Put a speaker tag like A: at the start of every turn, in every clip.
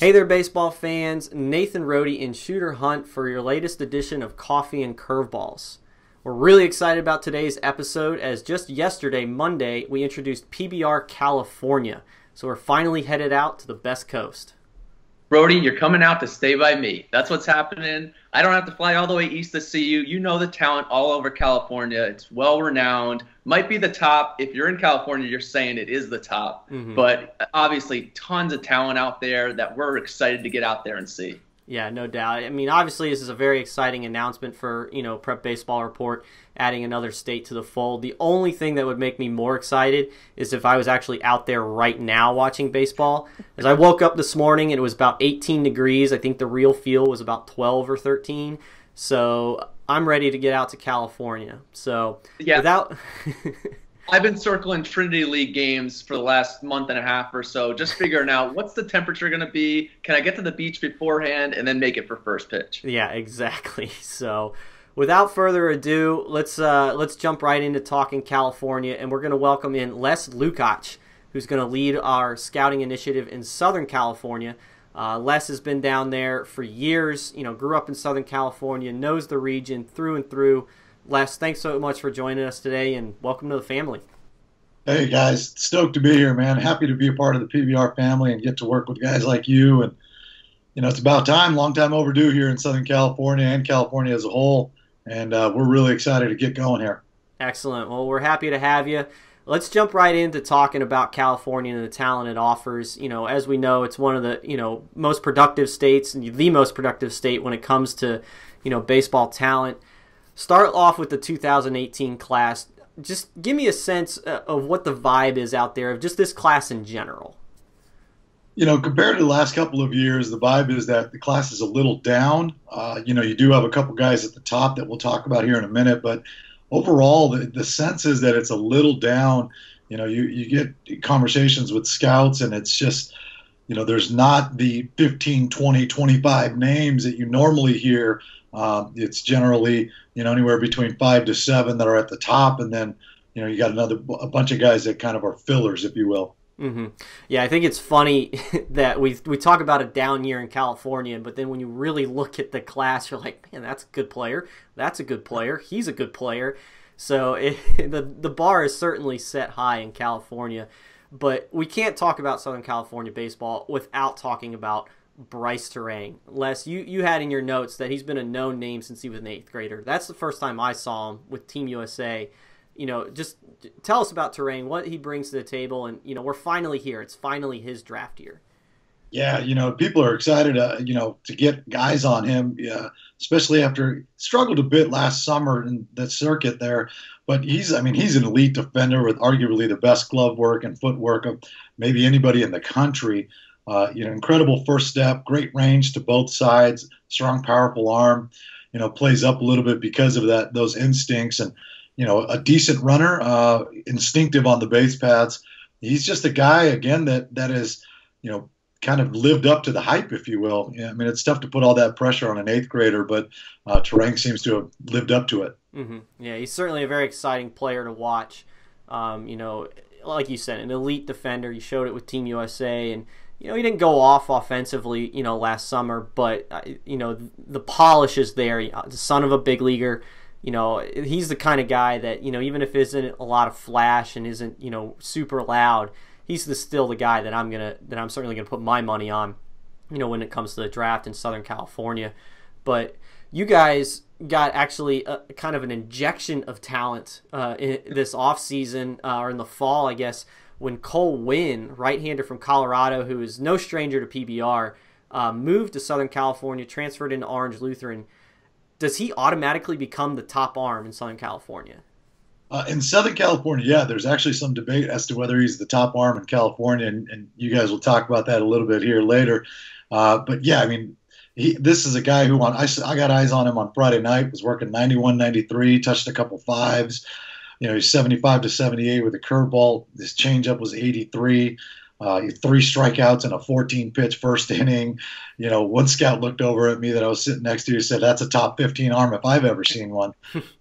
A: Hey there, baseball fans. Nathan Rohde and Shooter Hunt for your latest edition of Coffee and Curveballs. We're really excited about today's episode as just yesterday, Monday, we introduced PBR California. So we're finally headed out to the best coast.
B: Brody, you're coming out to stay by me. That's what's happening. I don't have to fly all the way east to see you. You know the talent all over California. It's well-renowned. Might be the top. If you're in California, you're saying it is the top. But obviously, tons of talent out there that we're excited to get out there and see.
A: Yeah, no doubt. I mean, obviously, this is a very exciting announcement for, Prep Baseball Report, adding another state to the fold. The only thing that would make me more excited is if I was actually out there right now watching baseball. As I woke up this morning, it was about 18 degrees. I think the real feel was about 12 or 13. So I'm ready to get out to California. So
B: yeah.
A: Without...
B: I've been circling Trinity League games for the last month and a half or so, just figuring out what's the temperature going to be. Can I get to the beach beforehand and then make it for first pitch?
A: Yeah, exactly. So without further ado, let's jump right into talking California, and we're going to welcome in Les Lukach, who's going to lead our scouting initiative in Southern California. Les has been down there for years, grew up in Southern California, knows the region through and through. Les, thanks so much for joining us today, and welcome to the family.
C: Hey, guys. Stoked to be here, man. Happy to be a part of the PBR family and get to work with guys like you. And, it's about time, long time overdue here in Southern California and California as a whole. And we're really excited to get going here.
A: Excellent. Well, we're happy to have you. Let's jump right into talking about California and the talent it offers. As we know, it's one of the, most productive states, and the most productive state when it comes to, baseball talent. Start off with the 2018 class. Just give me a sense of what the vibe is out there of just this class in general.
C: Compared to the last couple of years, the vibe is that the class is a little down. You do have a couple guys at the top that we'll talk about here in a minute, but overall, the sense is that it's a little down. You get conversations with scouts, and it's just, there's not the 15, 20, 25 names that you normally hear. It's generally, anywhere between 5 to 7 that are at the top, and then, you got a bunch of guys that kind of are fillers, if you will.
A: Yeah, I think it's funny that we talk about a down year in California, but then when you really look at the class, you're like, man, that's a good player. That's a good player. He's a good player. So the bar is certainly set high in California, but we can't talk about Southern California baseball without talking about Bryce Terang. Les, you had in your notes that he's been a known name since he was an 8th grader. That's the first time I saw him with Team USA. Just tell us about Terang, what he brings to the table, and, we're finally here. It's finally his draft year.
C: Yeah, people are excited, to get guys on him, especially after he struggled a bit last summer in the circuit there. But he's an elite defender with arguably the best glove work and footwork of maybe anybody in the country. Incredible first step, great range to both sides, strong, powerful arm, plays up a little bit because of those instincts, and, a decent runner, instinctive on the base paths. He's just a guy, again, that is, kind of lived up to the hype, if you will. Yeah, it's tough to put all that pressure on an 8th grader, but Terang seems to have lived up to it.
A: Yeah, he's certainly a very exciting player to watch. Like you said, an elite defender. You showed it with Team USA, and he didn't go off offensively, last summer, but, the polish is there. The son of a big leaguer, he's the kind of guy that, even if isn't a lot of flash and isn't, super loud, he's still the guy that I'm certainly going to put my money on, when it comes to the draft in Southern California. But you guys got actually a kind of an injection of talent in this offseason, or in the fall, I guess, when Cole Winn, right-hander from Colorado, who is no stranger to PBR, moved to Southern California, transferred into Orange Lutheran. Does he automatically become the top arm in Southern California?
C: In Southern California, yeah, there's actually some debate as to whether he's the top arm in California, and you guys will talk about that a little bit here later. But yeah, this is a guy who I got eyes on him on Friday night, was working 91, 93, touched a couple fives. He's 75 to 78 with a curveball. His changeup was 83. 3 strikeouts in a 14-pitch first inning. One scout looked over at me that I was sitting next to and said, that's a top 15 arm if I've ever seen one.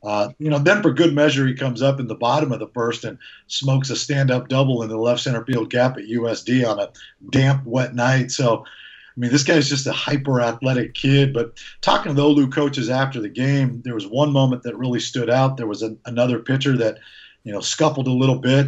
C: Then for good measure, he comes up in the bottom of the first and smokes a stand-up double in the left center field gap at USD on a damp, wet night. So, mean, this guy's just a hyper athletic kid. But talking to the Olu coaches after the game, there was one moment that really stood out. There was another pitcher that, scuffled a little bit,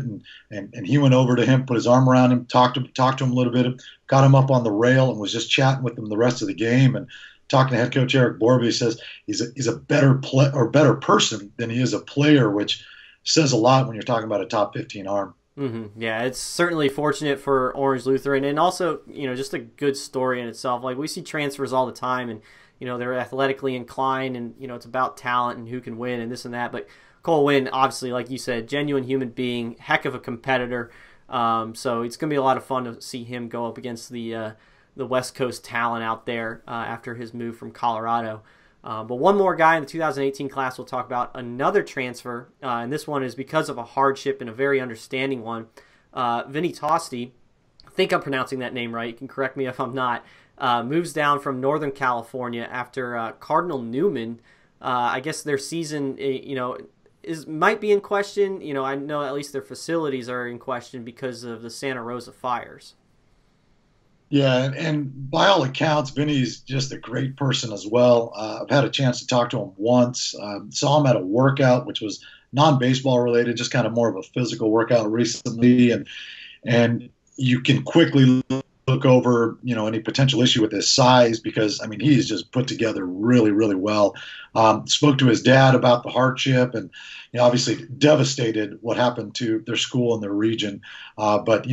C: and he went over to him, put his arm around him, talked to him a little bit, got him up on the rail, and was just chatting with him the rest of the game. And talking to head coach Eric Borby, he says he's a better better person than he is a player, which says a lot when you're talking about a top 15 arm.
A: Mm-hmm. Yeah, it's certainly fortunate for Orange Lutheran, and also, just a good story in itself. Like, we see transfers all the time, and, they're athletically inclined, and, it's about talent and who can win and this and that. But Cole Winn, obviously, like you said, genuine human being, heck of a competitor. So it's going to be a lot of fun to see him go up against the West Coast talent out there after his move from Colorado. But one more guy in the 2018 class we'll talk about, another transfer, and this one is because of a hardship and a very understanding one. Vinny Tosti, I think I'm pronouncing that name right, you can correct me if I'm not, moves down from Northern California after Cardinal Newman. I guess their season, might be in question. I know at least their facilities are in question because of the Santa Rosa fires.
C: Yeah, and by all accounts, Vinny's just a great person as well. I've had a chance to talk to him once. Saw him at a workout, which was non-baseball related, just kind of more of a physical workout recently, and you can quickly look over, any potential issue with his size, because I mean he's just put together really, really well. Spoke to his dad about the hardship, and obviously devastated what happened to their school and their region. But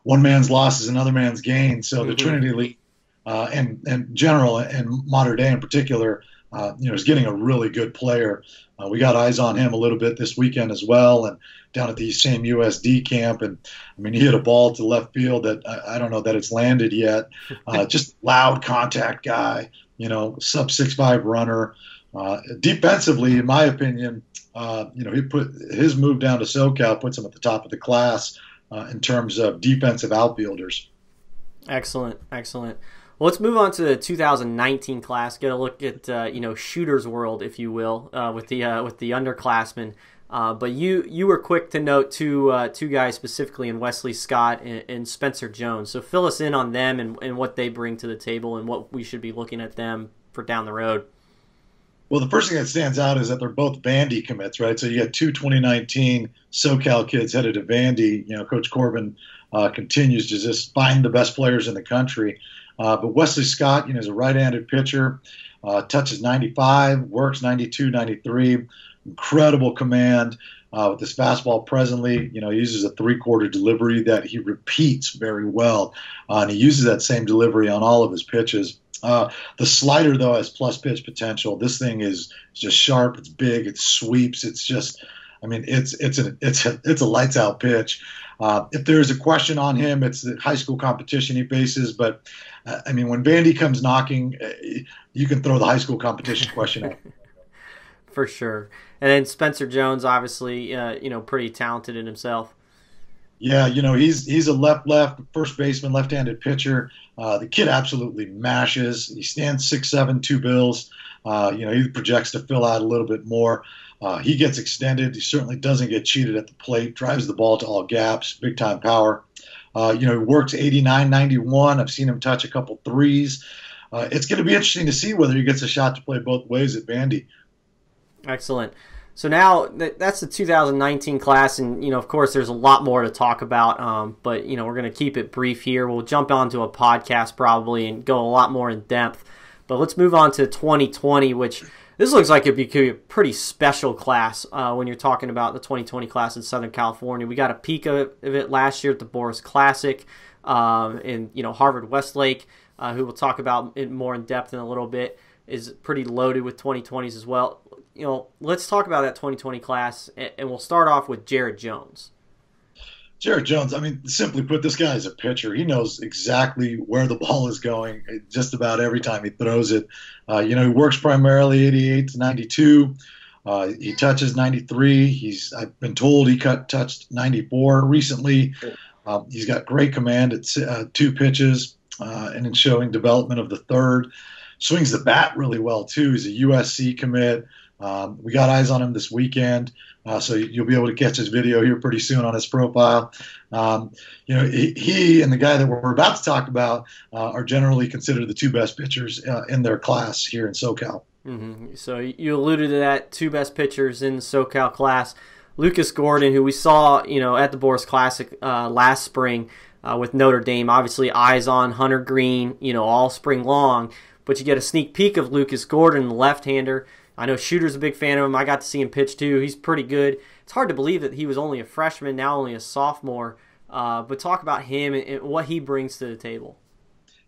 C: one man's loss is another man's gain. So the Trinity League and general and modern day in particular, is getting a really good player. We got eyes on him a little bit this weekend as well, and down at the same USD camp. And I mean, he hit a ball to left field that I don't know that it's landed yet. Just loud contact guy, sub 6'5" runner. Defensively, in my opinion, he put his move down to SoCal puts him at the top of the class in terms of defensive outfielders. Excellent.
A: Well, let's move on to the 2019 class. Get a look at shooter's world, if you will, with the underclassmen. But you were quick to note two guys specifically in Wesley Scott and Spencer Jones. So fill us in on them and what they bring to the table and what we should be looking at them for down the road.
C: Well, the first thing that stands out is that they're both Vandy commits, right? So you got two 2019 SoCal kids headed to Vandy. Coach Corbin continues to just find the best players in the country. But Wesley Scott, is a right-handed pitcher, touches 95, works 92, 93, incredible command with this fastball presently. He uses a three-quarter delivery that he repeats very well, and he uses that same delivery on all of his pitches. The slider, though, has plus pitch potential. This thing is just sharp. It's big. It sweeps. It's just, it's a lights out pitch. If there's a question on him, it's the high school competition he faces. But when Vandy comes knocking, you can throw the high school competition question out.
A: For sure. And then Spencer Jones, obviously, pretty talented in himself.
C: Yeah, he's a left first baseman, left-handed pitcher. The kid absolutely mashes. He stands 6'7", 2 bills. He projects to fill out a little bit more. He gets extended. He certainly doesn't get cheated at the plate. Drives the ball to all gaps. Big time power. He works 89, 91. I've seen him touch a couple threes. It's going to be interesting to see whether he gets a shot to play both ways at Vandy.
A: Excellent. So now that's the 2019 class, and of course there's a lot more to talk about, but we're going to keep it brief here. We'll jump onto a podcast probably and go a lot more in depth. But let's move on to 2020, which this looks like it'd be a pretty special class when you're talking about the 2020 class in Southern California. We got a peek of it last year at the Boris Classic in Harvard Westlake, who we'll talk about it more in depth in a little bit, is pretty loaded with 2020s as well. Let's talk about that 2020 class, and we'll start off with Jared Jones.
C: Jared Jones, simply put, this guy is a pitcher. He knows exactly where the ball is going just about every time he throws it. He works primarily 88 to 92. He touches 93. I've been told he touched 94 recently. He's got great command at 2 pitches and in showing development of the third. Swings the bat really well, too. He's a USC commit. We got eyes on him this weekend, so you'll be able to catch his video here pretty soon on his profile. He and the guy that we're about to talk about are generally considered the two best pitchers in their class here in SoCal.
A: Mm-hmm. So you alluded to that, two best pitchers in the SoCal class. Lucas Gordon, who we saw, at the Boris Classic last spring with Notre Dame, obviously eyes on Hunter Green, all spring long. But you get a sneak peek of Lucas Gordon, the left-hander. I know Shooter's a big fan of him. I got to see him pitch too. He's pretty good. It's hard to believe that he was only a freshman, now only a sophomore. But talk about him and what he brings to the table.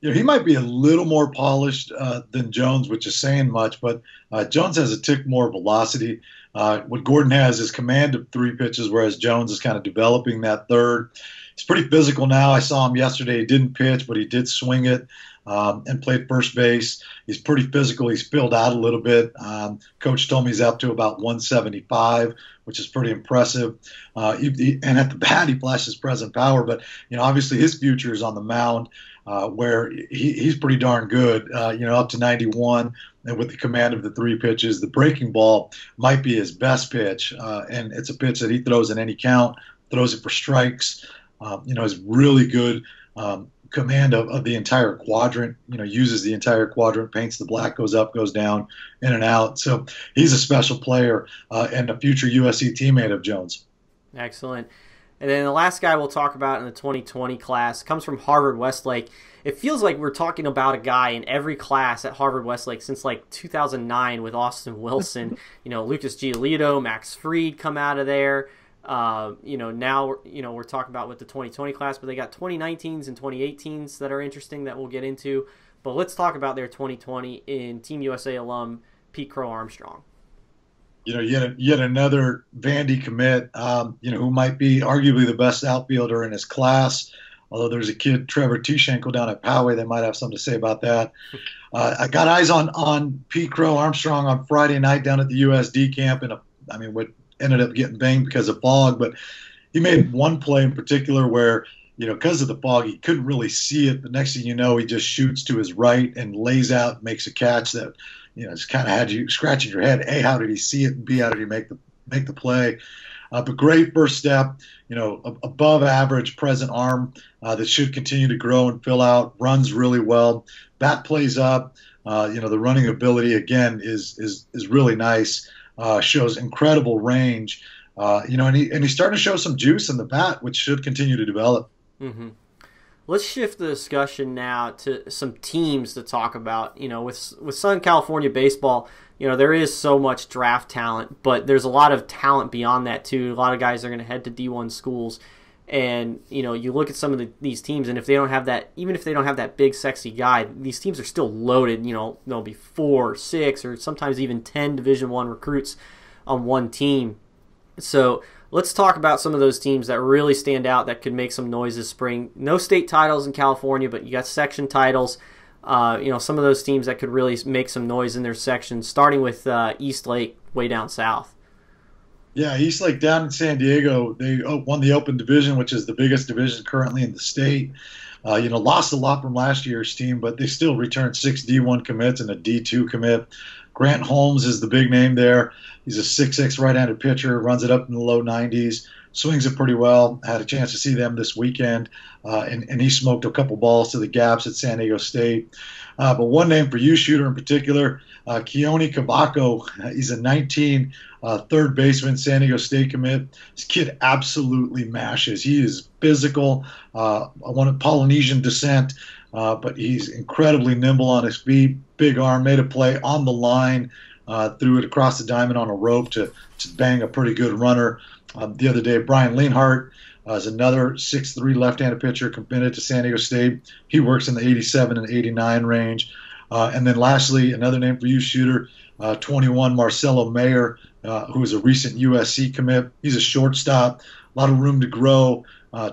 C: He might be a little more polished than Jones, which is saying much, but Jones has a tick more velocity. What Gordon has is command of three pitches, whereas Jones is kind of developing that third. He's pretty physical now. I saw him yesterday. He didn't pitch, but he did swing it and played first base. He's pretty physical. He's filled out a little bit. Coach told me he's up to about 175, which is pretty impressive. And at the bat, he flashes present power. But, obviously his future is on the mound, where he's pretty darn good, up to 91. And with the command of the three pitches, the breaking ball might be his best pitch. And it's a pitch that he throws in any count, throws it for strikes. Has really good command of the entire quadrant, uses the entire quadrant, paints the black, goes up, goes down, in and out. So he's a special player and a future USC teammate of Jones.
A: Excellent. And then the last guy we'll talk about in the 2020 class comes from Harvard Westlake. It feels like we're talking about a guy in every class at Harvard Westlake since like 2009 with Austin Wilson. Lucas Giolito, Max Fried come out of there. Now we're talking about with the 2020 class, but they got 2019s and 2018s that are interesting that we'll get into. But let's talk about their 2020 in Team USA alum Pete Crow Armstrong.
C: Yet another Vandy commit, who might be arguably the best outfielder in his class. Although there's a kid, Trevor Tishenko, down at Poway, they might have something to say about that. I got eyes on Pete Crow Armstrong on Friday night down at the USD camp, and what ended up getting banged because of fog. But he made one play in particular where, because of the fog, he couldn't really see it. But next thing you know, he just shoots to his right and lays out, makes a catch that, it's kind of had you scratching your head. A, how did he see it? And B, how did he make the play? But great first step, above average present arm that should continue to grow and fill out, runs really well, bat plays up, the running ability again is really nice, shows incredible range, and he's starting to show some juice in the bat, which should continue to develop.
A: Mm-hmm. Let's shift the discussion now to some teams to talk about. With Southern California baseball, there is so much draft talent, but there's a lot of talent beyond that too. A lot of guys are going to head to D1 schools, and you look at some of these teams, and if they don't have that, even if they don't have that big sexy guy, these teams are still loaded. There'll be 4, 6, or sometimes even 10 Division I recruits on one team. So let's talk about some of those teams that really stand out that could make some noise this spring. No state titles in California, but you got section titles. Some of those teams that could really make some noise in their sections, starting with East Lake way down south.
C: Yeah, East Lake down in San Diego, they won the Open Division, which is the biggest division currently in the state. Lost a lot from last year's team, but they still returned 6 D1 commits and a D2 commit. Grant Holmes is the big name there. He's a 6'6" right-handed pitcher, runs it up in the low 90s, swings it pretty well. Had a chance to see them this weekend, and he smoked a couple balls to the gaps at San Diego State. But one name for you, Shooter, in particular, Keone Cavaco. He's a 19 third baseman, San Diego State commit. This kid absolutely mashes. He is physical, one Polynesian descent, but he's incredibly nimble on his feet, big arm, made a play on the line, threw it across the diamond on a rope to bang a pretty good runner. The other day, Brian Leanhart is another 6'3" left-handed pitcher committed to San Diego State. He works in the 87 and 89 range. And then lastly, another name for you, Shooter, 21, Marcelo Mayer, who is a recent USC commit. He's a shortstop, a lot of room to grow.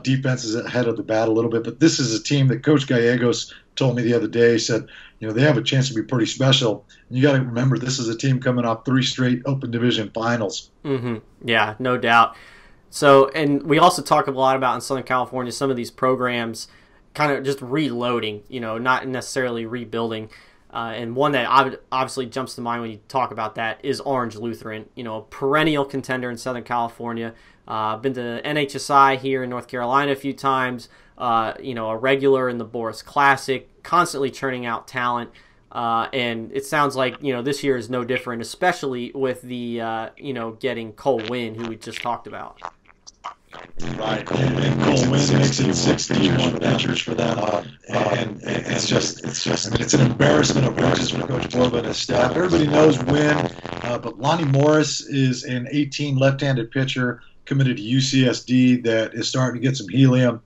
C: Defense is ahead of the bat a little bit, but this is a team that Coach Gallegos told me the other day. He said, they have a chance to be pretty special. And you got to remember, this is a team coming off 3 straight Open Division finals.
A: Mm-hmm. Yeah, no doubt. So, and we also talk a lot about in Southern California, some of these programs kind of just reloading, not necessarily rebuilding. And one that obviously jumps to mind when you talk about that is Orange Lutheran, a perennial contender in Southern California. Been to NHSI here in North Carolina a few times, a regular in the Boris Classic, constantly churning out talent. And it sounds like, this year is no different, especially with the, getting Cole Wynn, who we just talked about.
C: Right, and Cole Wynn makes it 6 pitchers for them, and it's just, it's an embarrassment of riches for Coach Borba and his staff. Everybody knows Wynn, but Lonnie Morris is an 18 left-handed pitcher committed to UCSD that is starting to get some helium.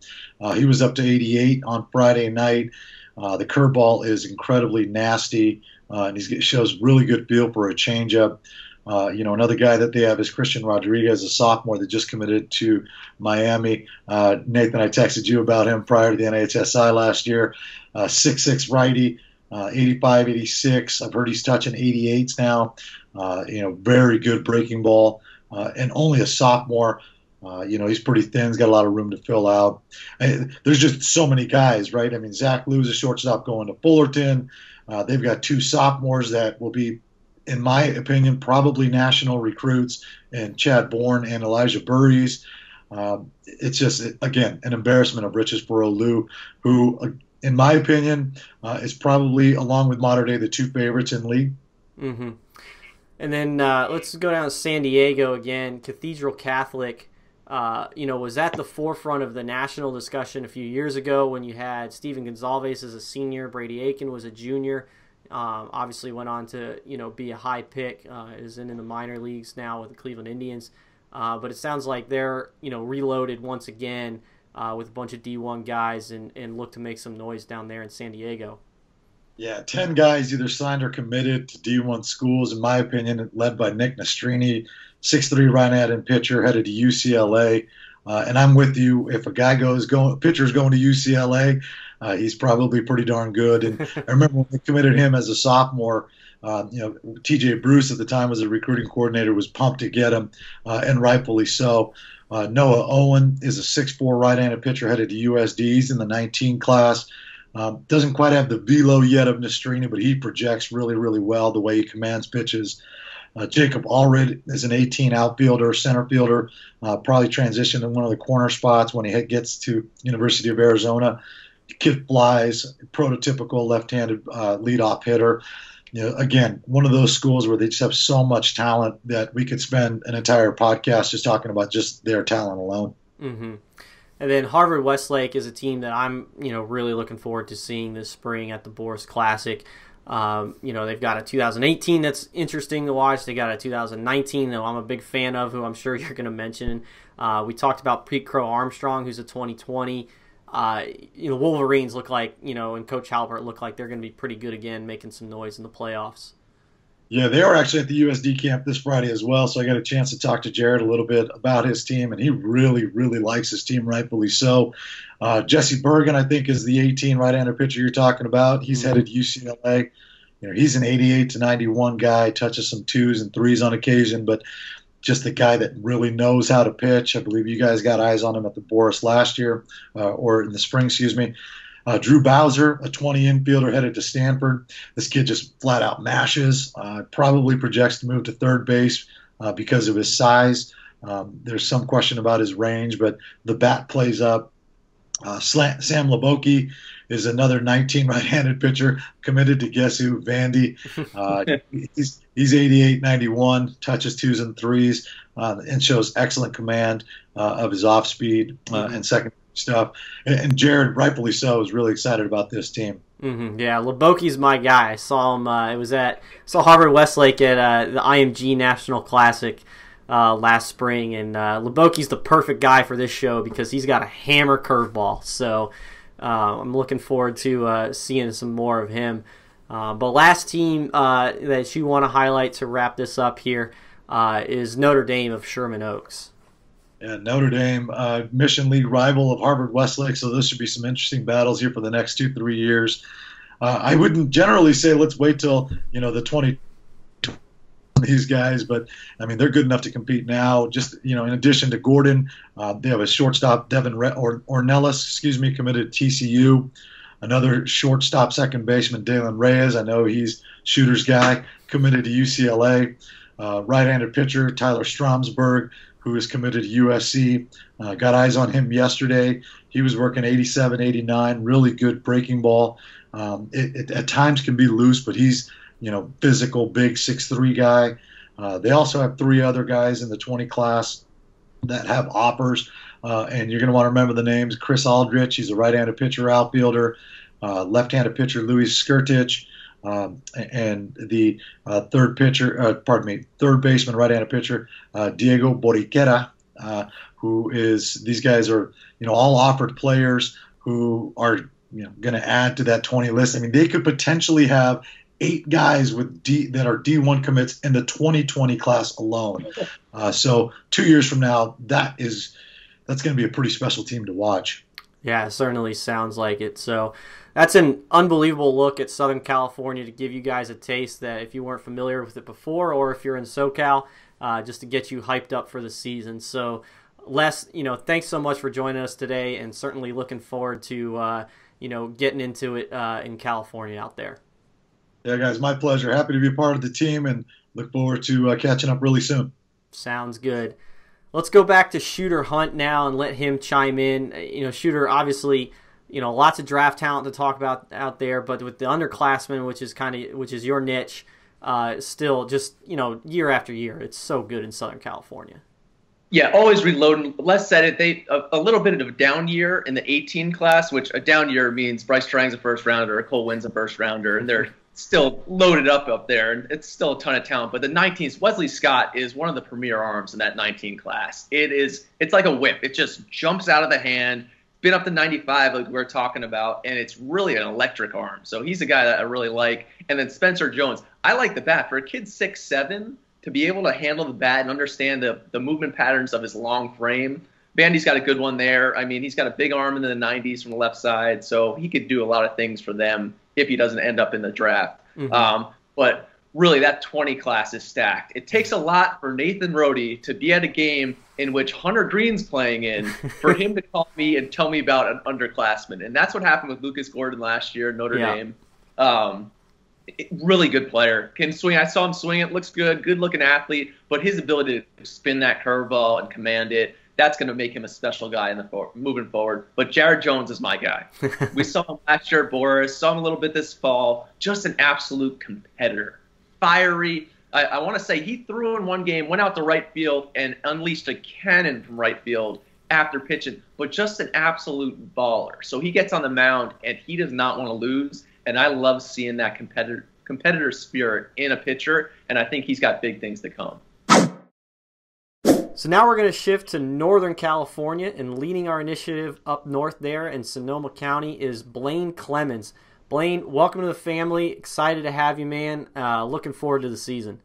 C: He was up to 88 on Friday night. The curveball is incredibly nasty, and he shows really good feel for a changeup. Another guy that they have is Christian Rodriguez, a sophomore that just committed to Miami. Nathan, I texted you about him prior to the NHSI last year. 6'6" righty, 85, 86. I've heard he's touching 88s now. Very good breaking ball, and only a sophomore. He's pretty thin. He's got a lot of room to fill out. There's just so many guys, right? I mean, Zach Lou's a shortstop going to Fullerton. They've got 2 sophomores that will be, in my opinion, probably national recruits, and Chad Bourne and Elijah Burries. It's just, again, an embarrassment of riches for Olu, who, in my opinion, is probably, along with Mater Dei, the 2 favorites in league.
A: Mm-hmm. And then let's go down to San Diego again. Cathedral Catholic, was at the forefront of the national discussion a few years ago when you had Steven Gonzalez as a senior, Brady Aiken was a junior. Obviously went on to, be a high pick, is in the minor leagues now with the Cleveland Indians. But it sounds like they're, reloaded once again with a bunch of D1 guys and look to make some noise down there in San Diego.
C: Yeah, 10 guys either signed or committed to D1 schools, in my opinion, led by Nick Nastrini, 6'3" right-handed pitcher, headed to UCLA. And I'm with you. If a guy pitcher's going to UCLA, he's probably pretty darn good. And I remember when they committed him as a sophomore, TJ Bruce at the time was a recruiting coordinator, was pumped to get him, and rightfully so. Noah Owen is a 6'4" right-handed pitcher headed to USD. He's in the 19 class. Doesn't quite have the velo yet of Nastrini, but he projects really, really well the way he commands pitches. Jacob Allred is an 18 outfielder, center fielder, probably transition to one of the corner spots when he gets to University of Arizona. Kid flies, prototypical left-handed leadoff hitter. Again, one of those schools where they just have so much talent that we could spend an entire podcast just talking about just their talent alone.
A: Mm-hmm. And then Harvard Westlake is a team that I'm, really looking forward to seeing this spring at the Boris Classic. They've got a 2018 that's interesting to watch. They got a 2019 that I'm a big fan of, who I'm sure you're going to mention. We talked about Pete Crow Armstrong, who's a 2020. Wolverines look like, and Coach Halbert look like they're going to be pretty good again, making some noise in the playoffs.
C: Yeah, they are actually at the USD camp this Friday as well, so I got a chance to talk to Jared a little bit about his team, and he really, really likes his team, rightfully so. Jesse Bergen, I think, is the 18 right-handed pitcher you're talking about. He's headed to UCLA. He's an 88 to 91 guy, touches some 2s and 3s on occasion, but just the guy that really knows how to pitch. I believe you guys got eyes on him at the Boris last year, or in the spring, excuse me. Drew Bowser, a 20 infielder headed to Stanford. This kid just flat out mashes, probably projects to move to third base because of his size. There's some question about his range, but the bat plays up. Sam Laboki is another 19 right-handed pitcher committed to guess who? Vandy. He's 88, 91, touches 2s and 3s, and shows excellent command of his off speed and second stuff. And Jared, rightfully so, is really excited about this team.
A: Mm-hmm. Yeah, Laboki's my guy. I saw him. Saw Harvard Westlake at the IMG National Classic last spring, and Laboki's the perfect guy for this show because he's got a hammer curveball. So I'm looking forward to seeing some more of him. But last team that you want to highlight to wrap this up here is Notre Dame of Sherman Oaks.
C: Yeah, Notre Dame, Mission League rival of Harvard Westlake, so this should be some interesting battles here for the next 2-3 years. I wouldn't generally say let's wait till the 20 these guys, but I mean they're good enough to compete now. Just in addition to Gordon, they have a shortstop Devin Ornelas, committed to TCU. Another shortstop, second baseman, Dalen Reyes. I know he's shooter's guy, committed to UCLA. Right-handed pitcher, Tyler Stromsburg, who is committed to USC. Got eyes on him yesterday. He was working 87, 89, really good breaking ball. It at times can be loose, but he's, physical, big 6'3" guy. They also have 3 other guys in the 20 class that have offers. And you're going to want to remember the names. Chris Aldrich, he's a right-handed pitcher, outfielder. Left-handed pitcher, Louis Skirtich. And the third baseman, right-handed pitcher, Diego Boriquera, these guys are, all offered players who are, going to add to that 20 list. I mean, they could potentially have 8 guys that are D1 commits in the 2020 class alone. So 2 years from now, that's going to be a pretty special team to watch.
A: Yeah, it certainly sounds like it. So that's an unbelievable look at Southern California to give you guys a taste that if you weren't familiar with it before, or if you're in SoCal, just to get you hyped up for the season. So Les, thanks so much for joining us today, and certainly looking forward to, getting into it in California out there.
C: Yeah, guys, my pleasure. Happy to be a part of the team, and look forward to catching up really soon.
A: Sounds good. Let's go back to Shooter Hunt now and let him chime in. Shooter, obviously, lots of draft talent to talk about out there, but with the underclassmen, which is your niche, still just, year after year, it's so good in Southern California.
B: Yeah, always reloading. Les said it. A little bit of a down year in the 18 class, which a down year means Bryce Strang's a first rounder, Cole Wynn's a first rounder, and they're still loaded up there, and it's still a ton of talent. But the 19s, Wesley Scott is one of the premier arms in that 19 class. It's like a whip. It just jumps out of the hand. Been up to 95 like we're talking about, and it's really an electric arm. So he's a guy that I really like. And then Spencer Jones. I like the bat. For a kid 6'7", to be able to handle the bat and understand the movement patterns of his long frame. Bandy's got a good one there. I mean, he's got a big arm in the 90s from the left side, so he could do a lot of things for them if he doesn't end up in the draft. Mm-hmm. But really, that 20 class is stacked. It takes a lot for Nathan Rohde to be at a game in which Hunter Green's playing in for him to call me and tell me about an underclassman. And that's what happened with Lucas Gordon last year in Notre Dame. Really good player. Can swing. I saw him swing it. Looks good. Good-looking athlete. But his ability to spin that curveball and command it, that's going to make him a special guy moving forward. But Jared Jones is my guy. We saw him last year at Boris, saw him a little bit this fall. Just an absolute competitor. Fiery. I want to say he threw in one game, went out to right field, and unleashed a cannon from right field after pitching. But just an absolute baller. So he gets on the mound, and he does not want to lose. And I love seeing that competitor spirit in a pitcher, and I think he's got big things to come.
A: So now we're going to shift to Northern California, and leading our initiative up north there in Sonoma County is Blaine Clemmens. Blaine, welcome to the family. Excited to have you, man. Looking forward to the season.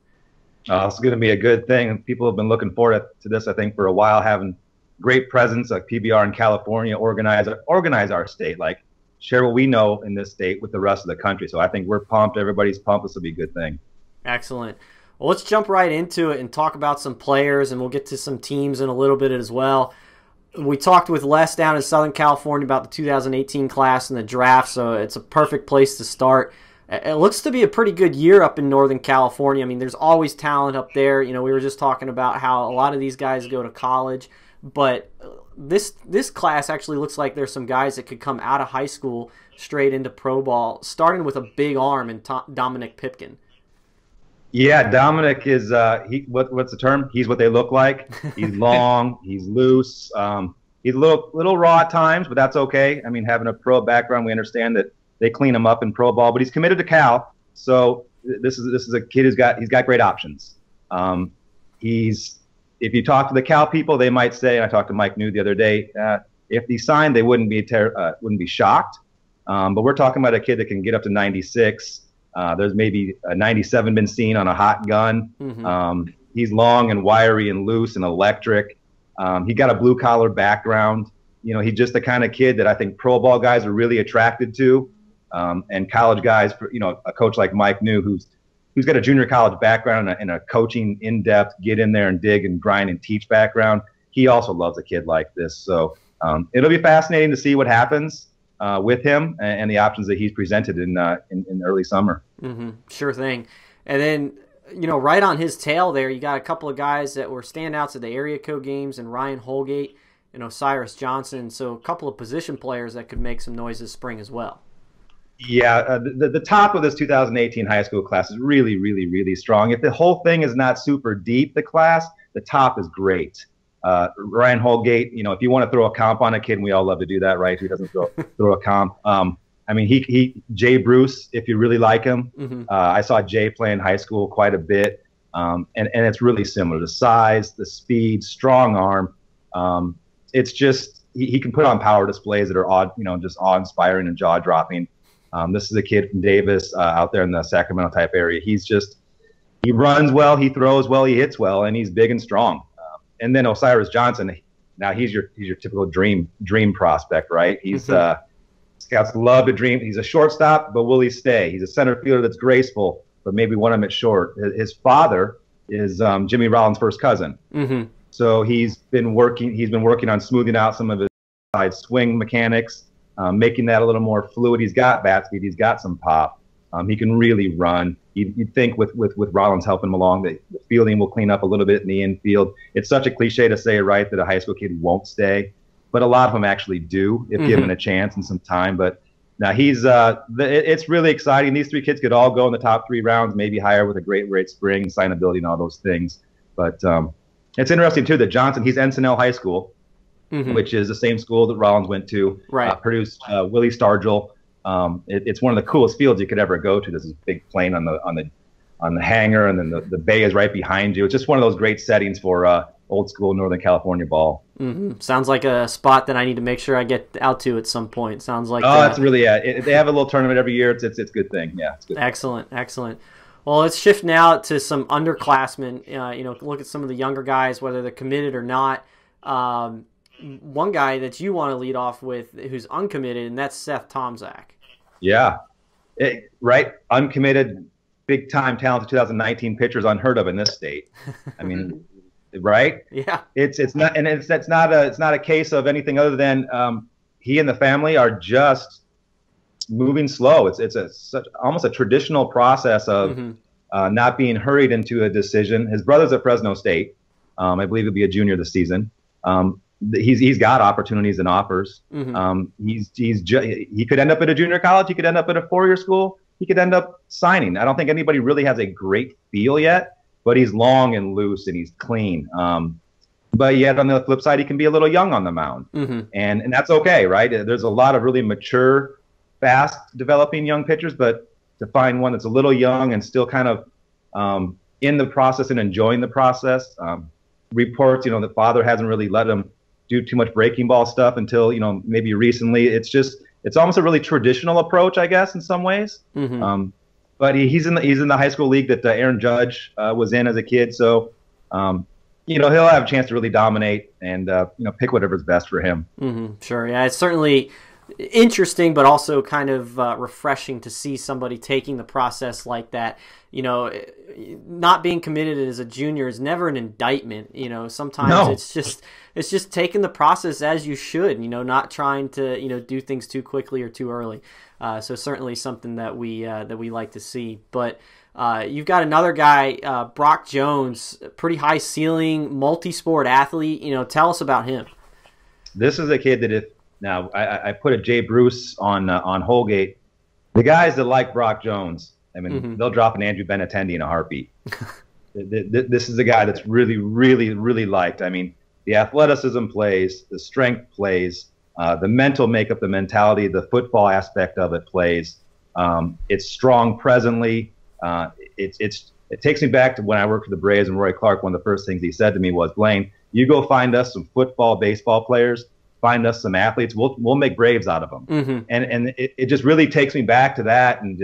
D: It's going to be a good thing. People have been looking forward to this, I think, for a while, having great presence like PBR in California, organize our state, like share what we know in this state with the rest of the country. So I think we're pumped. Everybody's pumped. This will be a good thing.
A: Excellent. Well, let's jump right into it and talk about some players, and we'll get to some teams in a little bit as well. We talked with Les down in Southern California about the 2018 class and the draft, so it's a perfect place to start. It looks to be a pretty good year up in Northern California. I mean, there's always talent up there. We were just talking about how a lot of these guys go to college, but this class actually looks like there's some guys that could come out of high school straight into pro ball, starting with a big arm in Dominic Pipkin.
D: Yeah, Dominic is what's the term? He's what they look like. He's long, he's loose. He's a little raw at times, but that's okay. I mean, having a pro background, we understand that they clean him up in pro ball. But he's committed to Cal, so this is a kid he's got great options. If you talk to the Cal people, they might say, and I talked to Mike New the other day, if he signed, they wouldn't be shocked. But we're talking about a kid that can get up to 96. There's maybe a 97 been seen on a hot gun. Mm-hmm. He's long and wiry and loose and electric. He got a blue-collar background. He's just the kind of kid that I think pro ball guys are really attracted to, and college guys. A coach like Mike New, who's got a junior college background and a coaching in-depth, get in there and dig and grind and teach background. He also loves a kid like this. So it'll be fascinating to see what happens. with him and the options that he's presented in early summer.
A: Sure thing. And then, right on his tail there, you got a couple of guys that were standouts at the area code games, and Ryan Holgate and Osiris Johnson. So a couple of position players that could make some noise this spring as well.
D: Yeah, the top of this 2018 high school class is really, really, really strong. If the whole thing is not super deep, the class, the top is great. Ryan Holgate, if you want to throw a comp on a kid, and we all love to do that, right? Who doesn't throw a comp? I mean, Jay Bruce, if you really like him. I saw Jay play in high school quite a bit, and it's really similar. The size, the speed, strong arm. It's just he can put on power displays that are just awe-inspiring and jaw-dropping. This is a kid from Davis out there in the Sacramento type area. He runs well, he throws well, he hits well, and he's big and strong. And then Osiris Johnson, now he's your typical dream prospect, right? He's scouts love to dream. He's a shortstop, but will he stay? He's a center fielder that's graceful, but maybe want him at short. His father is Jimmy Rollins' first cousin, so he's been working on smoothing out some of his side swing mechanics. Making that a little more fluid. He's got bat speed. He's got some pop. He can really run. You'd think with Rollins helping him along, that the fielding will clean up a little bit in the infield. It's such a cliche to say, right, that a high school kid won't stay, but a lot of them actually do if given a chance and some time. But now it's really exciting. These three kids could all go in the top 3 rounds, maybe higher with a great spring, signability, and all those things. But it's interesting too that Johnson, he's Encinal High School. Which is the same school that Rollins went to. Right. Produced Willie Stargell. It's one of the coolest fields you could ever go to. There's this big plane on the hangar, and then the bay is right behind you. It's just one of those great settings for old school Northern California ball.
A: Sounds like a spot that I need to make sure I get out to at some point. Sounds like
D: it's really they have a little tournament every year. It's a good thing. Yeah, it's good.
A: Excellent. Well, let's shift now to some underclassmen. Look at some of the younger guys, whether they're committed or not. One guy that you want to lead off with who's uncommitted, and that's Seth Tomczak.
D: Yeah. Right? Uncommitted, big-time talented 2019 pitchers unheard of in this state. I mean, right?
A: Yeah.
D: It's not a case of anything other than he and the family are just moving slow. It's almost a traditional process of not being hurried into a decision. His brother's at Fresno State. I believe he'll be a junior this season. He's got opportunities and offers. He could end up at a junior college. He could end up at a 4-year school. He could end up signing. I don't think anybody really has a great feel yet, but he's long and loose and he's clean. But yet on the flip side, he can be a little young on the mound, and that's okay, right? There's a lot of really mature, fast developing young pitchers, but to find one that's a little young and still kind of in the process and enjoying the process. Reports, the father hasn't really let him do too much breaking ball stuff until, maybe recently. It's almost a really traditional approach, I guess, in some ways. But he's in the high school league that Aaron Judge was in as a kid. So, he'll have a chance to really dominate and, pick whatever's best for him.
A: Sure. Yeah. It's certainly interesting, but also kind of refreshing to see somebody taking the process like that. Not being committed as a junior is never an indictment. Sometimes it's just taking the process as you should. Not trying to do things too quickly or too early. So certainly something that we like to see. But you've got another guy, Brock Jones, pretty high ceiling, multi-sport athlete. Tell us about him.
D: This is a kid that now I put a Jay Bruce on Holgate. The guys that like Brock Jones, I mean, they'll drop an Andrew Benintendi in a heartbeat. This is a guy that's really, really, really liked. I mean, the athleticism plays, the strength plays, the mental makeup, the mentality, the football aspect of it plays. It's strong presently. It takes me back to when I worked for the Braves and Roy Clark. One of the first things he said to me was, "Blaine, you go find us some football, baseball players. Find us some athletes. We'll make Braves out of them." And it just really takes me back to that, and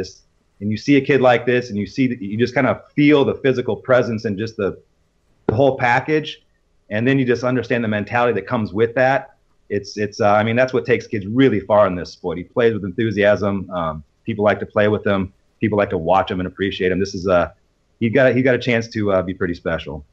D: you see a kid like this, and you just kind of feel the physical presence and just the whole package, and then you just understand the mentality that comes with that. I mean, that's what takes kids really far in this sport. He plays with enthusiasm. People like to play with him. People like to watch him and appreciate him. This is he got a chance to be pretty special.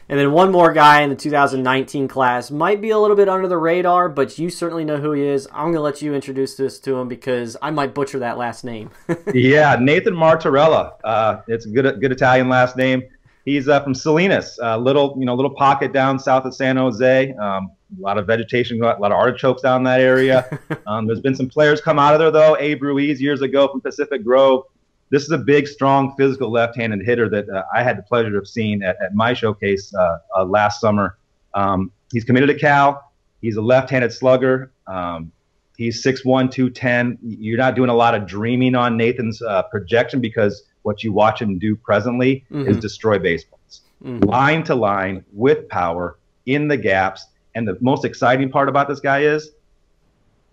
A: And then one more guy in the 2019 class, might be a little bit under the radar, but you certainly know who he is. I'm going to let you introduce this to him because I might butcher that last name.
D: Yeah, Nathan Martorella. It's a good Italian last name. He's from Salinas, little pocket down south of San Jose. A lot of vegetation, a lot of artichokes down that area. There's been some players come out of there, though. Abe Ruiz years ago from Pacific Grove. This is a big, strong, physical left-handed hitter that I had the pleasure of seeing at my showcase last summer. He's committed to Cal. He's a left-handed slugger. He's 6'1", 210. You're not doing a lot of dreaming on Nathan's projection because what you watch him do presently is destroy baseballs. Line to line, with power, in the gaps. And the most exciting part about this guy is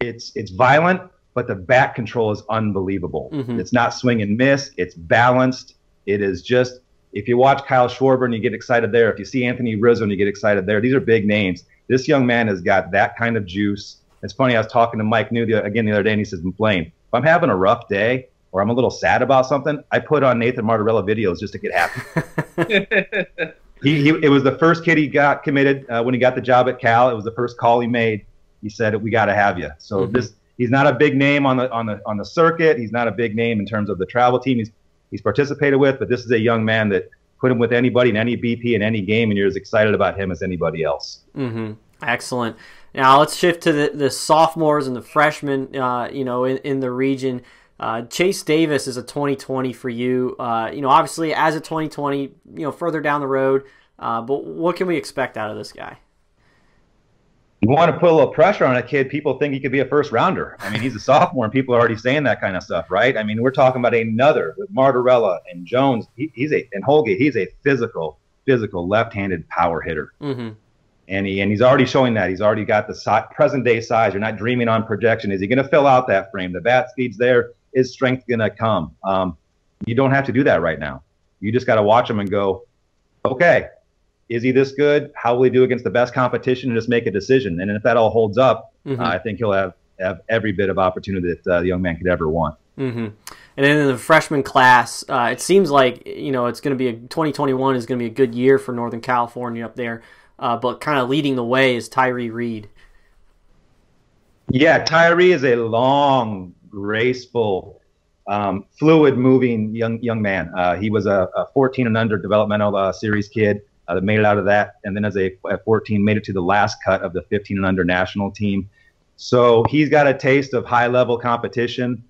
D: it's violent, but the bat control is unbelievable. It's not swing and miss. It's balanced. It is just, if you watch Kyle Schwarber and you get excited there, if you see Anthony Rizzo and you get excited there, these are big names. This young man has got that kind of juice. It's funny, I was talking to Mike New the other day, and he says, Blaine, if I'm having a rough day or I'm a little sad about something, I put on Nathan Martorella videos just to get happy. It was the first kid he got committed when he got the job at Cal. It was the first call he made. He said, we got to have you. So he's not a big name on the circuit. He's not a big name in terms of the travel team he's participated with, but this is a young man that put him with anybody in any BP in any game, and you're as excited about him as anybody else.
A: Excellent. Now let's shift to the sophomores and the freshmen, in the region. Chase Davis is a 2020 for you. Obviously as a 2020, further down the road, but what can we expect out of this guy?
D: You want to put a little pressure on a kid. People think he could be a first rounder. I mean, he's a sophomore and people are already saying that kind of stuff, right? I mean, we're talking about another with Martorella and Jones. And Holgate, he's a physical left-handed power hitter. And he's already showing that. He's already got the present day size. You're not dreaming on projection. Is he going to fill out that frame? The bat speed's there. Is strength going to come? You don't have to do that right now. You just got to watch him and go, okay, is he this good? How will he do against the best competition, and just make a decision? And if that all holds up, I think he'll have every bit of opportunity that the young man could ever want.
A: And then in the freshman class, it seems like it's going to be 2021 is going to be a good year for Northern California up there. But kind of leading the way is Tyree Reed.
D: Yeah, Tyree is a long, graceful, fluid-moving young man. He was a 14 and under developmental series kid that made it out of that, and then as a 14 made it to the last cut of the 15 and under national team. So he's got a taste of high-level competition.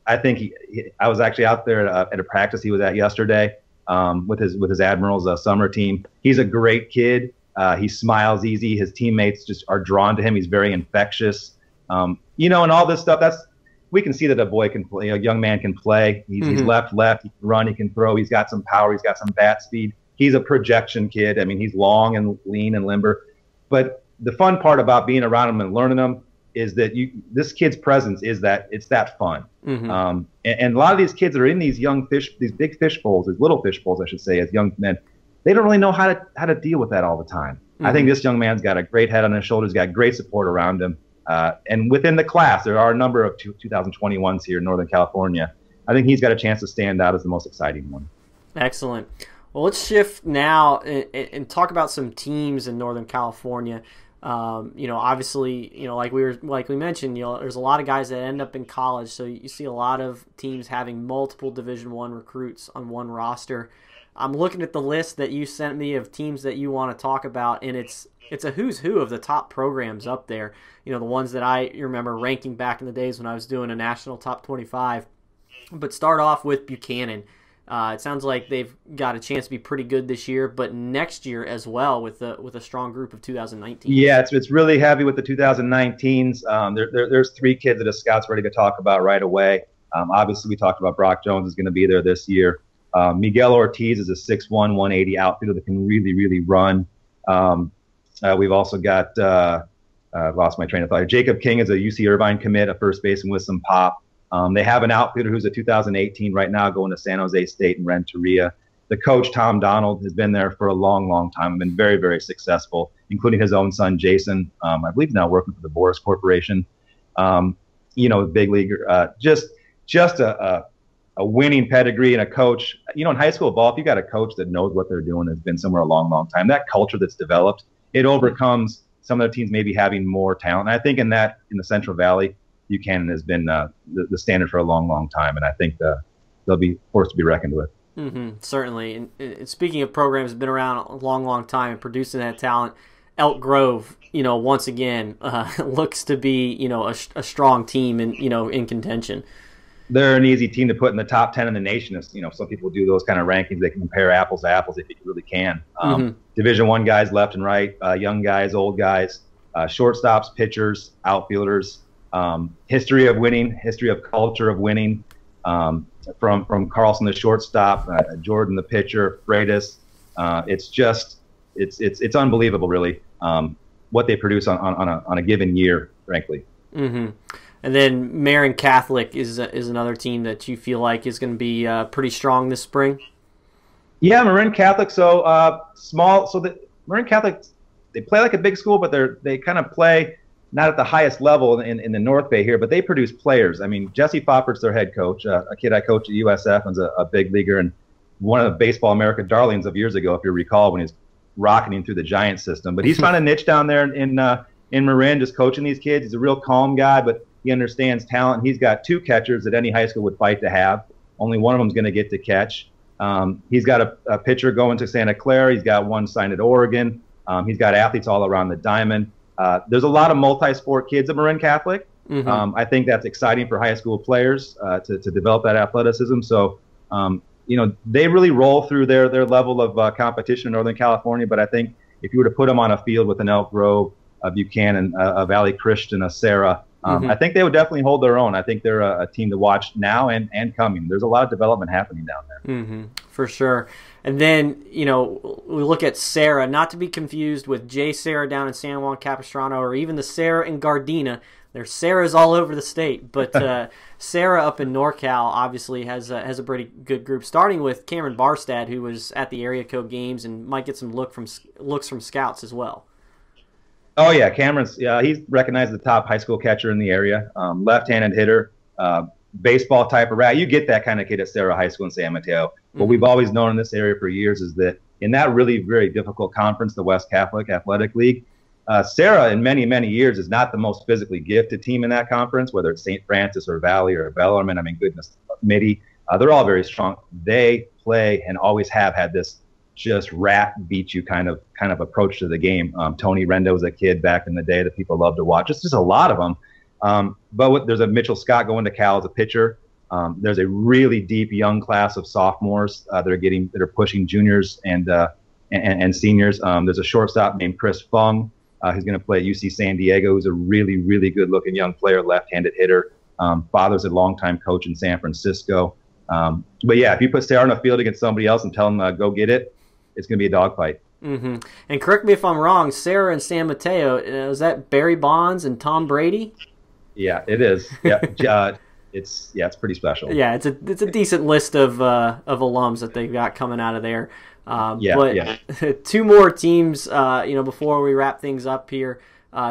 D: I think I was actually out there at a practice he was at yesterday with his Admirals summer team. He's a great kid. He smiles easy. His teammates just are drawn to him. He's very infectious. And all this stuff. We can see that a boy can play. A young man can play. He's left. He can run. He can throw. He's got some power. He's got some bat speed. He's a projection kid. I mean, he's long and lean and limber. But the fun part about being around him and learning him is that this kid's presence is that it's that fun. And a lot of these kids that are in these these big fish bowls, these little fish bowls, I should say, as young men, they don't really know how to deal with that all the time. I think this young man's got a great head on his shoulders, got great support around him. And within the class, there are a number of 2021s here in Northern California. I think he's got a chance to stand out as the most exciting one.
A: Excellent. Well, let's shift now and talk about some teams in Northern California. Obviously, like we mentioned, there's a lot of guys that end up in college, so you see a lot of teams having multiple Division I recruits on one roster. I'm looking at the list that you sent me of teams that you want to talk about, and it's a who's who of the top programs up there. The ones that I remember ranking back in the days when I was doing a national top 25. But start off with Buchanan. It sounds like they've got a chance to be pretty good this year, but next year as well with a strong group of 2019. Yeah,
D: it's really heavy with the 2019s. There's three kids that the scouts ready to talk about right away. Obviously, we talked about Brock Jones is going to be there this year. Miguel Ortiz is a 6'1", 180 outfielder that can really, really run. We've also got lost my train of thought. Jacob King is a UC Irvine commit, a first baseman with some pop. They have an outfielder who's a 2018 right now going to San Jose State and Renteria. The coach, Tom Donald, has been there for a long, long time, been very, very successful, including his own son, Jason. I believe now working for the Boris Corporation. Big leaguer. Just a a winning pedigree and a coach. You know, in high school ball, if you got a coach that knows what they're doing, has been somewhere a long, long time, that culture that's developed, it overcomes some of the teams maybe having more talent. And I think in the Central Valley, Buchanan has been the standard for a long, long time, and I think they'll be forced to be reckoned with.
A: Certainly. And speaking of programs that have been around a long, long time and producing that talent, Elk Grove, once again, looks to be, a strong team and, in contention.
D: They're an easy team to put in the top 10 in the nation. Some people do those kind of rankings. They can compare apples to apples if you really can. Division I guys left and right, young guys, old guys, shortstops, pitchers, outfielders, history of winning, history of culture of winning, from Carlson the shortstop, Jordan the pitcher, Freitas. It's unbelievable, really, what they produce on a given year, frankly.
A: And then Marin Catholic is another team that you feel like is going to be pretty strong this spring.
D: Yeah, Marin Catholic. So small. So the Marin Catholic, they play like a big school, but they kind of play not at the highest level in the North Bay here. But they produce players. I mean, Jesse Foppert's their head coach, a kid I coached at USF, and a big leaguer and one of the Baseball America darlings of years ago, if you recall, when he's rocketing through the Giant system. But he's found a niche down there in Marin, just coaching these kids. He's a real calm guy, but he understands talent. He's got 2 catchers that any high school would fight to have. Only one of them is going to get to catch. He's got a pitcher going to Santa Clara. He's got one signed at Oregon. He's got athletes all around the diamond. There's a lot of multi-sport kids at Marin Catholic. I think that's exciting for high school players to develop that athleticism. So, they really roll through their level of competition in Northern California. But I think if you were to put them on a field with an Elk Grove, a Buchanan, a Valley Christian, a Sarah, I think they would definitely hold their own. I think they're a team to watch now and coming. There's a lot of development happening down there.
A: For sure. And then, we look at Sarah, not to be confused with J. Sarah down in San Juan Capistrano or even the Sarah in Gardena. There's Sarahs all over the state. But Sarah up in NorCal obviously has a pretty good group, starting with Cameron Barstad, who was at the area code games and might get some looks from scouts as well.
D: Oh, yeah, Cameron's he's recognized as the top high school catcher in the area, left-handed hitter, baseball type of rat. You get that kind of kid at Sarah High School in San Mateo. What we've always known in this area for years is that in that really very difficult conference, the West Catholic Athletic League, Sarah in many, many years is not the most physically gifted team in that conference, whether it's St. Francis or Valley or Bellarmine. I mean, goodness, Mitty. They're all very strong. They play and always have had this just rat beat you kind of approach to the game. Tony Rendo was a kid back in the day that people love to watch. Just a lot of them. There's a Mitchell Scott going to Cal as a pitcher. There's a really deep young class of sophomores that are pushing juniors and seniors. There's a shortstop named Chris Fung who's going to play at UC San Diego, who's a really, really good looking young player, left-handed hitter. Father's a longtime coach in San Francisco. But yeah, if you put Sarah on a field against somebody else and tell them go get it, it's going to be a dogfight.
A: And correct me if I'm wrong, Sarah and San Mateo, is that Barry Bonds and Tom Brady?
D: Yeah, it is. Yeah, it's pretty special.
A: Yeah, it's a decent list of alums that they've got coming out of there. But 2 more teams, before we wrap things up here.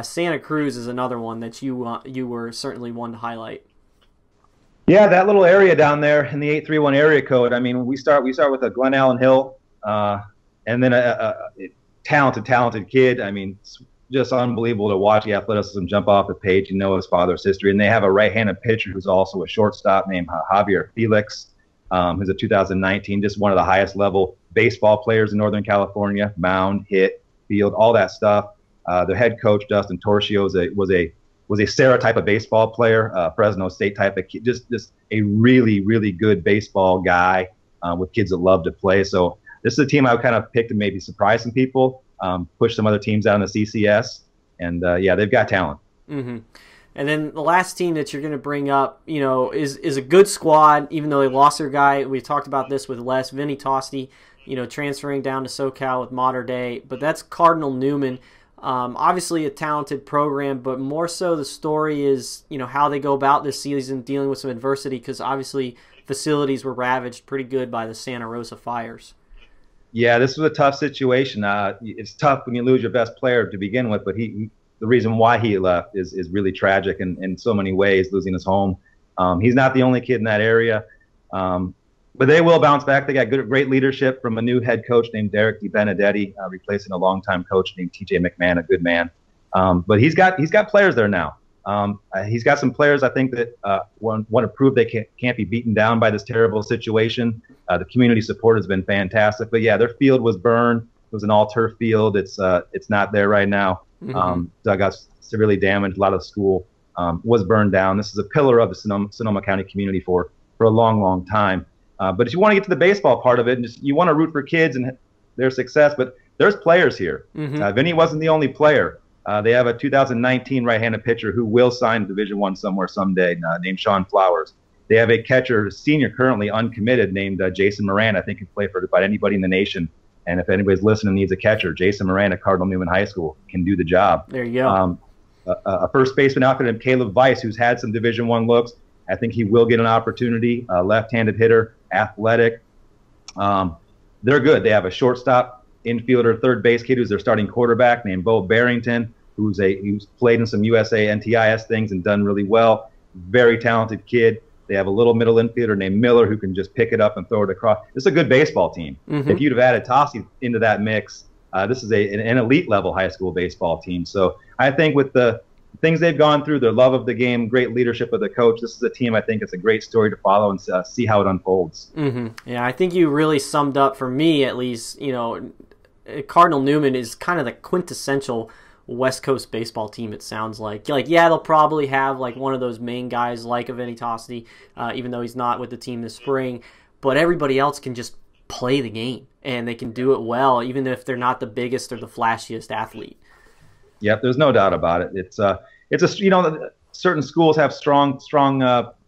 A: Santa Cruz is another one that you were certainly one to highlight.
D: Yeah, that little area down there in the 831 area code. I mean, we start with a Glen Allen Hill. And then a talented kid. I mean, it's just unbelievable to watch the athleticism jump off the page. You know his father's history. And they have a right-handed pitcher who's also a shortstop named Javier Felix, who's a 2019, just one of the highest level baseball players in Northern California, mound, hit, field, all that stuff. Their head coach, Dustin Torchio, was a Sarah type of baseball player, Fresno State type of kid, just a really, really good baseball guy with kids that love to play. So this is a team I would kind of pick to maybe surprise some people, push some other teams out in the CCS, and they've got talent.
A: And then the last team that you're going to bring up, is a good squad, even though they lost their guy. We talked about this with Les, Vinny Tosti, transferring down to SoCal with Mater Dei, but that's Cardinal Newman. Obviously a talented program, but more so the story is, how they go about this season dealing with some adversity, because obviously facilities were ravaged pretty good by the Santa Rosa fires.
D: Yeah, this was a tough situation. It's tough when you lose your best player to begin with, but the reason why he left is really tragic in so many ways, losing his home. He's not the only kid in that area. But they will bounce back. They got great leadership from a new head coach named Derek DiBenedetti, replacing a longtime coach named TJ McMahon, a good man. But he's got players there now. He's got some players I think that want to prove they can't be beaten down by this terrible situation. The community support has been fantastic. But yeah, their field was burned. It was an all-turf field. It's not there right now. Dugouts severely damaged. A lot of the school was burned down. This is a pillar of the Sonoma County community for a long, long time. But if you want to get to the baseball part of it, and you want to root for kids and their success, but there's players here. Vinny wasn't the only player. They have a 2019 right-handed pitcher who will sign Division I somewhere someday, named Sean Flowers. They have a catcher, senior, currently uncommitted, named Jason Moran. I think can play for about anybody in the nation. And if anybody's listening needs a catcher, Jason Moran at Cardinal Newman High School can do the job.
A: There you go.
D: A first baseman outfit named Caleb Weiss, who's had some Division I looks. I think he will get an opportunity. Left-handed hitter, athletic. They're good. They have a shortstop, infielder, third base kid who's their starting quarterback named Bo Barrington, who's played in some USA NTIS things and done really well. Very talented kid. They have a little middle infielder named Miller who can just pick it up and throw it across. This is a good baseball team. If you'd have added Tossie into that mix, this is an elite level high school baseball team. So I think with the things they've gone through, their love of the game, great leadership of the coach, this is a team I think it's a great story to follow and see how it unfolds.
A: Yeah, I think you really summed up, for me at least, Cardinal Newman is kind of the quintessential West Coast baseball team, it sounds like. Yeah, they'll probably have like one of those main guys like a Vinny Tosti, even though he's not with the team this spring. But everybody else can just play the game, and they can do it well, even if they're not the biggest or the flashiest athlete.
D: Yep, there's no doubt about it. It's certain schools have strong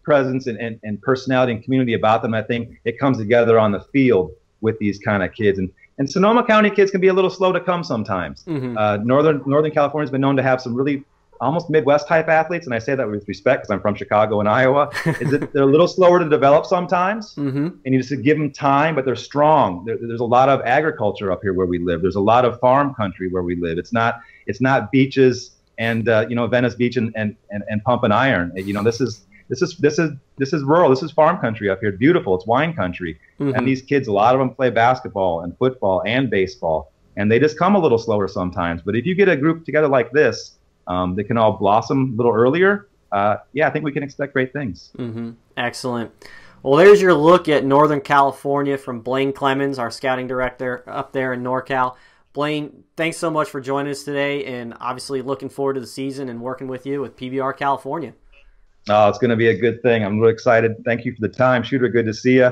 D: presence and personality and community about them. I think it comes together on the field with these kind of kids. And Sonoma County kids can be a little slow to come sometimes. Northern California has been known to have some really almost Midwest type athletes, and I say that with respect because I'm from Chicago and Iowa. Is that they're a little slower to develop sometimes, and you just give them time, but they're strong. There's a lot of agriculture up here where we live. There's a lot of farm country where we live. It's not beaches and Venice Beach and pump and iron. This is rural. This is farm country up here. Beautiful. It's wine country. And these kids, a lot of them play basketball and football and baseball, and they just come a little slower sometimes. But if you get a group together like this, they can all blossom a little earlier. I think we can expect great things.
A: Excellent. Well, there's your look at Northern California from Blaine Clemmens, our scouting director up there in NorCal. Blaine, thanks so much for joining us today, and obviously looking forward to the season and working with you with PBR California.
D: Oh, it's going to be a good thing. I'm really excited. Thank you for the time. Shooter, good to see you.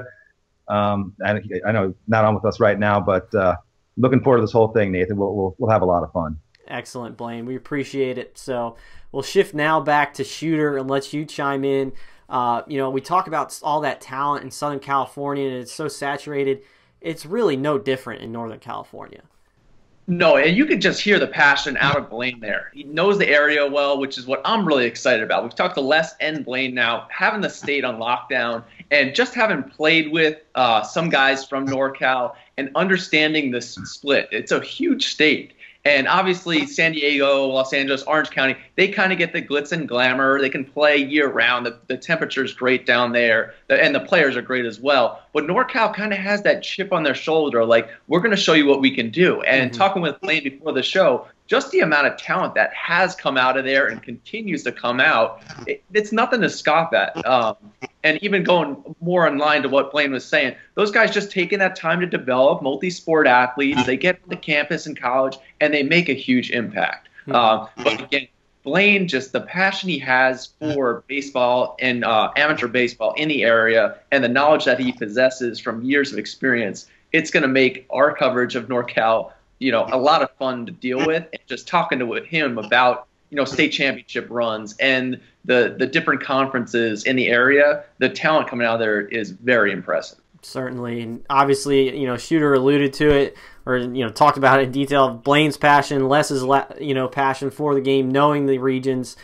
D: I know not on with us right now, but looking forward to this whole thing, Nathan. We'll have a lot of fun.
A: Excellent, Blaine. We appreciate it. So we'll shift now back to Shooter and let you chime in. We talk about all that talent in Southern California, and it's so saturated. It's really no different in Northern California.
B: No, and you could just hear the passion out of Blaine there. He knows the area well, which is what I'm really excited about. We've talked to Les and Blaine now, having the state on lockdown, and just having played with some guys from NorCal and understanding the split. It's a huge state. And obviously San Diego, Los Angeles, Orange County, they kind of get the glitz and glamour. They can play year-round. The temperature is great down there, and the players are great as well. But NorCal kind of has that chip on their shoulder, like, we're going to show you what we can do. And talking with Blaine before the show, just the amount of talent that has come out of there and continues to come out, it's nothing to scoff at. And even going more in line to what Blaine was saying, those guys just taking that time to develop multi-sport athletes. They get to the campus in college, and they make a huge impact. But again, Blaine, just the passion he has for baseball and amateur baseball in the area, and the knowledge that he possesses from years of experience, it's going to make our coverage of NorCal a lot of fun to deal with. And just talking to him about state championship runs and the different conferences in the area, the talent coming out of there is very impressive.
A: Certainly, and obviously, Shooter alluded to it, or talked about it in detail. Blaine's passion, Les's passion for the game, knowing the regions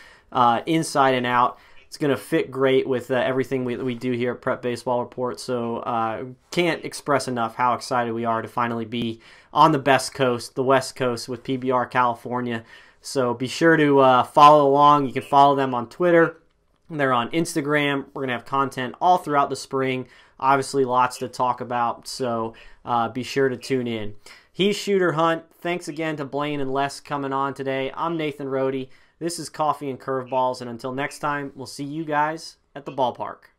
A: inside and out. It's going to fit great with everything we do here at Prep Baseball Report. So can't express enough how excited we are to finally be on the best coast, the West Coast, with PBR California. So be sure to follow along. You can follow them on Twitter. They're on Instagram. We're going to have content all throughout the spring Obviously, lots to talk about, so be sure to tune in. He's Shooter Hunt. Thanks again to Blaine and Les coming on today. I'm Nathan Rohde. This is Coffee and Curveballs, and until next time, we'll see you guys at the ballpark.